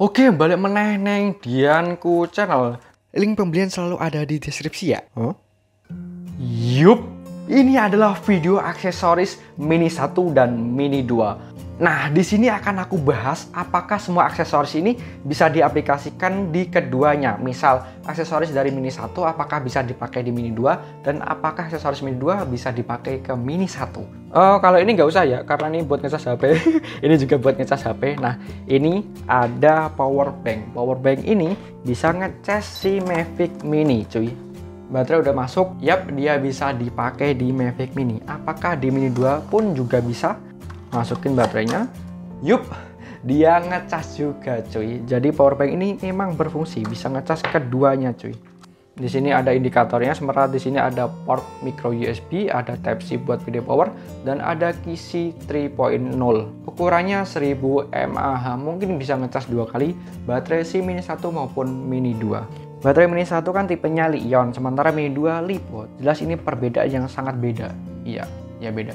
Oke, balik meneh neng Dianku Channel. Link pembelian selalu ada di deskripsi ya. Yup, ini adalah video aksesoris Mini 1 dan Mini 2. Nah, di sini akan aku bahas apakah semua aksesoris ini bisa diaplikasikan di keduanya. Misal, aksesoris dari Mini 1 apakah bisa dipakai di Mini 2 dan apakah aksesoris Mini 2 bisa dipakai ke Mini 1. Kalau ini nggak usah ya, karena ini buat ngecas HP. Ini juga buat ngecas HP. Nah, ini ada power bank. Power bank ini bisa ngecas si Mavic Mini, cuy. Baterai udah masuk, yap, dia bisa dipakai di Mavic Mini. Apakah di Mini 2 pun juga bisa? Masukin baterainya, yup, dia ngecas juga, cuy. Jadi powerbank ini memang berfungsi, bisa ngecas keduanya, cuy. Di sini ada indikatornya, sementara di sini ada port micro USB, ada Type C buat video power, dan ada Qi 3.0. Ukurannya 1000 mAh, mungkin bisa ngecas 2 kali baterai si Mini 1 maupun Mini 2. Baterai Mini 1 kan tipenya Li-ion, sementara Mini 2 LiPo. Jelas ini perbedaan yang sangat beda. Iya, ya beda.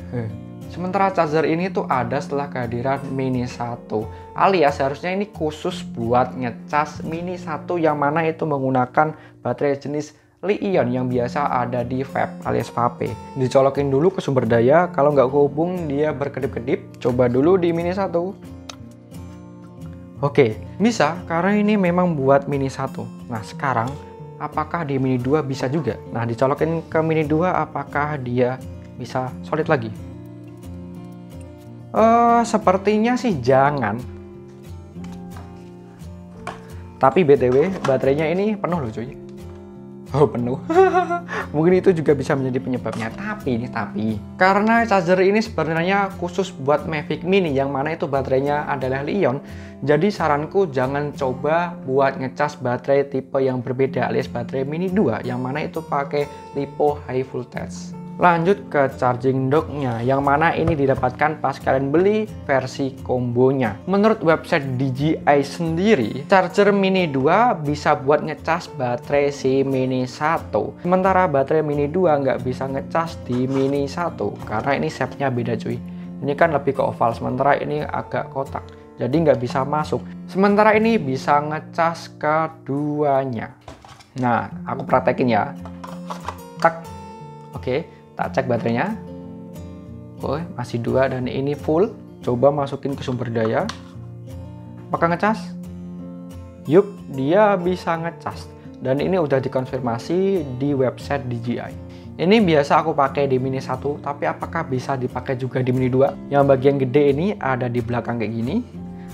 Sementara charger ini tuh ada setelah kehadiran Mini 1, alias seharusnya ini khusus buat ngecas Mini 1 yang mana itu menggunakan baterai jenis Li-ion yang biasa ada di vape alias vape. Dicolokin dulu ke sumber daya, kalau nggak kehubung dia berkedip-kedip. Coba dulu di Mini 1. Oke, bisa karena ini memang buat Mini 1. Nah, sekarang apakah di Mini 2 bisa juga? Nah, dicolokin ke Mini 2 apakah dia bisa solid lagi? Sepertinya sih jangan. Tapi BTW baterainya ini penuh loh, cuy. Oh, penuh. Mungkin itu juga bisa menjadi penyebabnya. Tapi karena charger ini sebenarnya khusus buat Mavic Mini yang mana itu baterainya adalah Li-ion. Jadi saranku jangan coba buat ngecas baterai tipe yang berbeda alias baterai Mini 2 yang mana itu pakai LiPo high voltage. Lanjut ke charging docknya, yang mana ini didapatkan pas kalian beli versi kombonya. Menurut website DJI sendiri, charger Mini 2 bisa buat ngecas baterai si Mini 1. Sementara baterai Mini 2 nggak bisa ngecas di Mini 1, karena ini shape-nya beda, cuy. Ini kan lebih ke oval, sementara ini agak kotak, jadi nggak bisa masuk. Sementara ini bisa ngecas keduanya. Nah, aku praktekin ya. Tak, oke. Tak cek baterainya. Oh, masih 2 dan ini full. Coba masukin ke sumber daya. Apakah ngecas? Yup, dia bisa ngecas. Dan ini udah dikonfirmasi di website DJI. Ini biasa aku pakai di Mini 1, tapi apakah bisa dipakai juga di Mini 2? Yang bagian gede ini ada di belakang kayak gini.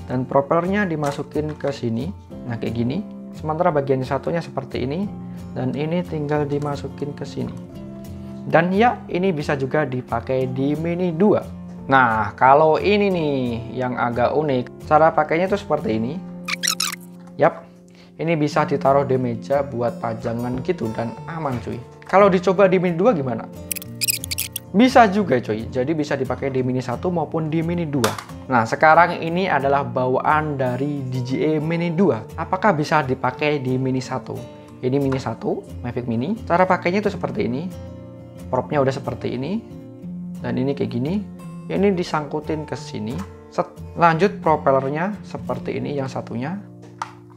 Dan propellernya dimasukin ke sini. Nah, kayak gini. Sementara bagian satunya seperti ini. Dan ini tinggal dimasukin ke sini. Dan ya, ini bisa juga dipakai di Mini 2. Nah, kalau ini nih yang agak unik, cara pakainya tuh seperti ini. Yap, ini bisa ditaruh di meja buat pajangan gitu dan aman, cuy. Kalau dicoba di Mini 2 gimana? Bisa juga, cuy. Jadi bisa dipakai di Mini 1 maupun di Mini 2. Nah, sekarang ini adalah bawaan dari DJI Mini 2. Apakah bisa dipakai di Mini 1? Ini Mini 1, Mavic Mini. Cara pakainya tuh seperti ini. Propnya udah seperti ini, dan ini kayak gini. Ini disangkutin ke sini. Set. Lanjut propellernya seperti ini, yang satunya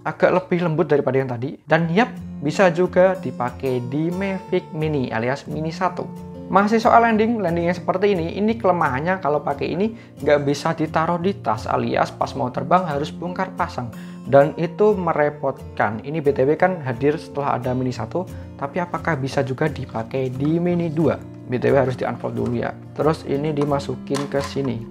agak lebih lembut daripada yang tadi. Dan yap, bisa juga dipakai di Mavic Mini alias Mini 1. Masih soal landingnya seperti ini. Ini kelemahannya kalau pakai ini nggak bisa ditaruh di tas alias pas mau terbang harus bongkar pasang. Dan itu merepotkan. Ini BTW kan hadir setelah ada Mini 1, tapi apakah bisa juga dipakai di Mini 2? BTW harus di-unfold dulu ya. Terus ini dimasukin ke sini.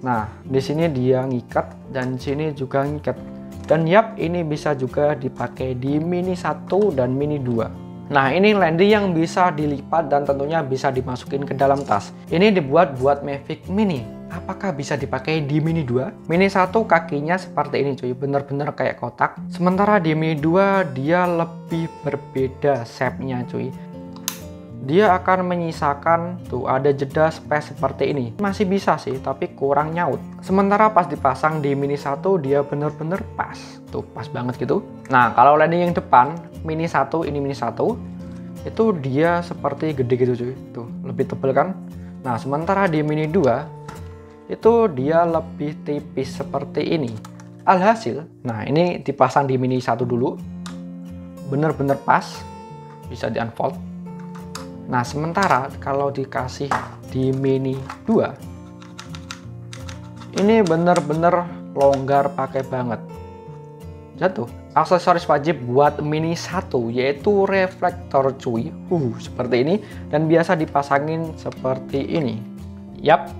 Nah, di sini dia ngikat dan di sini juga ngikat. Dan yap, ini bisa juga dipakai di Mini 1 dan Mini 2. Nah, ini landing yang bisa dilipat dan tentunya bisa dimasukin ke dalam tas. Ini dibuat buat Mavic Mini. Apakah bisa dipakai di Mini 2? Mini 1 kakinya seperti ini, cuy. Bener-bener kayak kotak. Sementara di Mini 2 dia lebih berbeda shape-nya, cuy. Dia akan menyisakan, tuh ada jeda space seperti ini. Masih bisa sih, tapi kurang nyaut. Sementara pas dipasang di Mini 1 dia bener-bener pas. Tuh, pas banget gitu. Nah, kalau landing yang depan, Mini 1, ini Mini 1, itu dia seperti gede gitu, cuy. Tuh, lebih tebal kan? Nah, sementara di Mini 2, itu dia lebih tipis seperti ini. Alhasil, nah ini dipasang di Mini 1 dulu, bener-bener pas, bisa di unfold. Nah sementara kalau dikasih di Mini 2, ini bener-bener longgar pakai banget. Jatuh. Aksesoris wajib buat Mini 1 yaitu reflektor cuy. Seperti ini, dan biasa dipasangin seperti ini. Yap.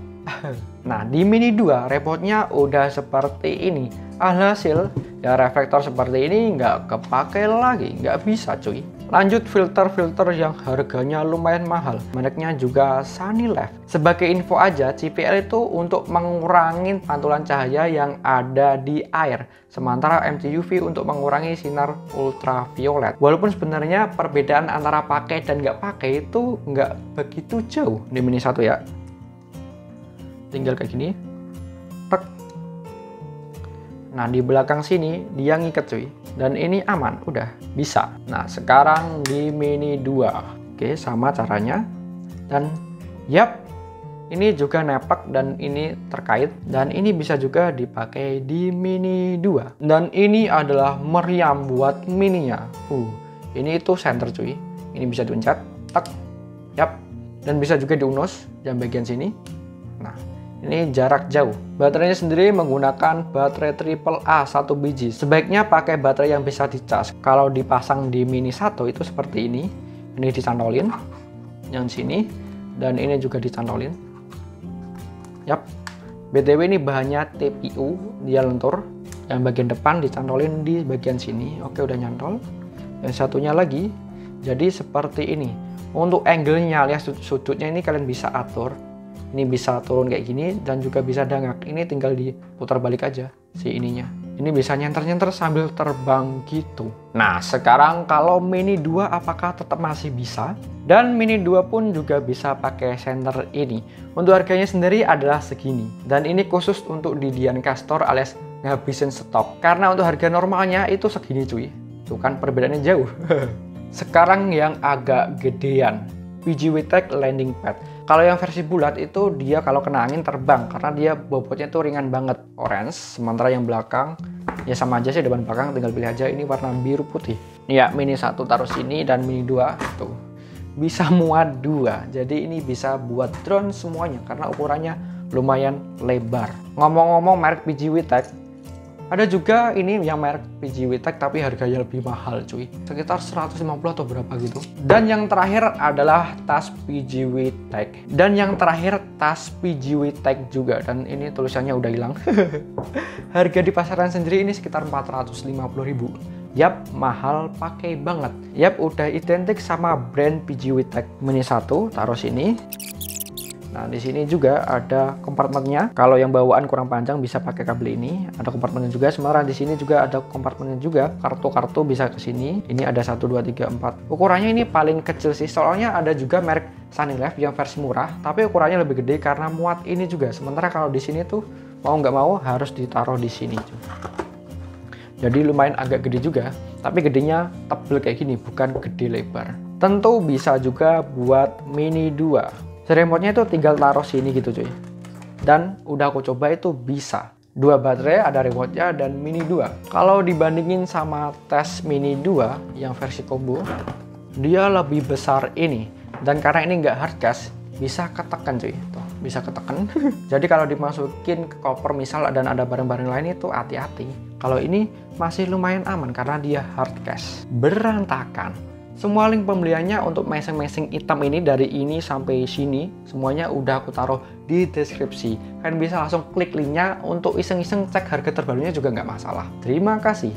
Nah di Mini 2 remote-nya udah seperti ini. Alhasil ya reflektor seperti ini nggak kepake lagi, nggak bisa cuy. Lanjut filter-filter yang harganya lumayan mahal, mereknya juga Sunnylife. Sebagai info aja, CPL itu untuk mengurangi pantulan cahaya yang ada di air, sementara MCUV untuk mengurangi sinar ultraviolet. Walaupun sebenarnya perbedaan antara pakai dan nggak pakai itu nggak begitu jauh di Mini 1 ya. Tinggal kayak gini, tek. Nah di belakang sini dia ngiket cuy, dan ini aman, udah bisa. Nah sekarang di Mini 2, oke sama caranya, dan yap, ini juga nepak dan ini terkait, dan ini bisa juga dipakai di Mini 2. Dan ini adalah meriam buat Mininya. Ini itu center cuy, ini bisa dipencet, tak, yap, dan bisa juga diunus yang bagian sini. Nah ini jarak jauh. Baterainya sendiri menggunakan baterai AAA 1 biji. Sebaiknya pakai baterai yang bisa dicas. Kalau dipasang di Mini 1 itu seperti ini. Ini dicantolin yang sini, dan ini juga dicantolin. Yap. BTW ini bahannya TPU, dia lentur. Yang bagian depan dicantolin di bagian sini. Oke, udah nyantol. Yang satunya lagi. Jadi seperti ini. Untuk angle-nya alias sudutnya ini kalian bisa atur. Ini bisa turun kayak gini dan juga bisa dangak. Ini tinggal diputar balik aja si ininya. Ini bisa nyenter-nyenter sambil terbang gitu. Nah sekarang kalau Mini 2 apakah tetap masih bisa? Dan Mini 2 pun juga bisa pakai center ini. Untuk harganya sendiri adalah segini. Dan ini khusus untuk di Dian Castor alias ngabisin stok. Karena untuk harga normalnya itu segini cuy. Tuh kan perbedaannya jauh. Sekarang yang agak gedean, PGWTech landing pad. Kalau yang versi bulat itu dia kalau kena angin terbang karena dia bobotnya tuh ringan banget, orange. Sementara yang belakang ya sama aja sih, depan belakang tinggal pilih aja, ini warna biru putih. Ya Mini 1 taruh sini dan Mini 2 tuh bisa muat 2. Jadi ini bisa buat drone semuanya karena ukurannya lumayan lebar. Ngomong-ngomong merek PGWTech, ada juga ini yang merek PGWTech tapi harganya lebih mahal cuy, sekitar 150 atau berapa gitu. Dan yang terakhir adalah tas PGWTech. Dan yang terakhir tas PGWTech juga, dan ini tulisannya udah hilang. Harga di pasaran sendiri ini sekitar 450.000. Yap, mahal pakai banget. Yap, udah identik sama brand PGWTech. Mini 1 taruh sini. Nah, di sini juga ada kompartemennya. Kalau yang bawaan kurang panjang bisa pakai kabel ini. Ada kompartemennya juga. Sementara di sini juga ada kompartemennya juga. Kartu-kartu bisa ke sini. Ini ada 1, 2, 3, 4. Ukurannya ini paling kecil sih. Soalnya ada juga merek Sunnylife yang versi murah, tapi ukurannya lebih gede karena muat ini juga. Sementara kalau di sini tuh mau nggak mau harus ditaruh di sini. Jadi lumayan agak gede juga. Tapi gedenya tebel kayak gini, bukan gede lebar. Tentu bisa juga buat Mini 2. Remote-nya itu tinggal taruh sini gitu cuy. Dan udah aku coba itu bisa. 2 baterai, ada remote-nya, dan Mini 2. Kalau dibandingin sama tes Mini 2 yang versi combo, dia lebih besar ini. Dan karena ini nggak hardcase, bisa ketekan cuy. Tuh, bisa ketekan. Jadi kalau dimasukin ke koper misal dan ada barang-barang lain itu hati-hati. Kalau ini masih lumayan aman karena dia hardcase. Berantakan. Semua link pembeliannya untuk mesing-mesing hitam ini dari ini sampai sini semuanya udah aku taruh di deskripsi. Kalian bisa langsung klik linknya untuk iseng-iseng cek harga terbarunya juga nggak masalah. Terima kasih.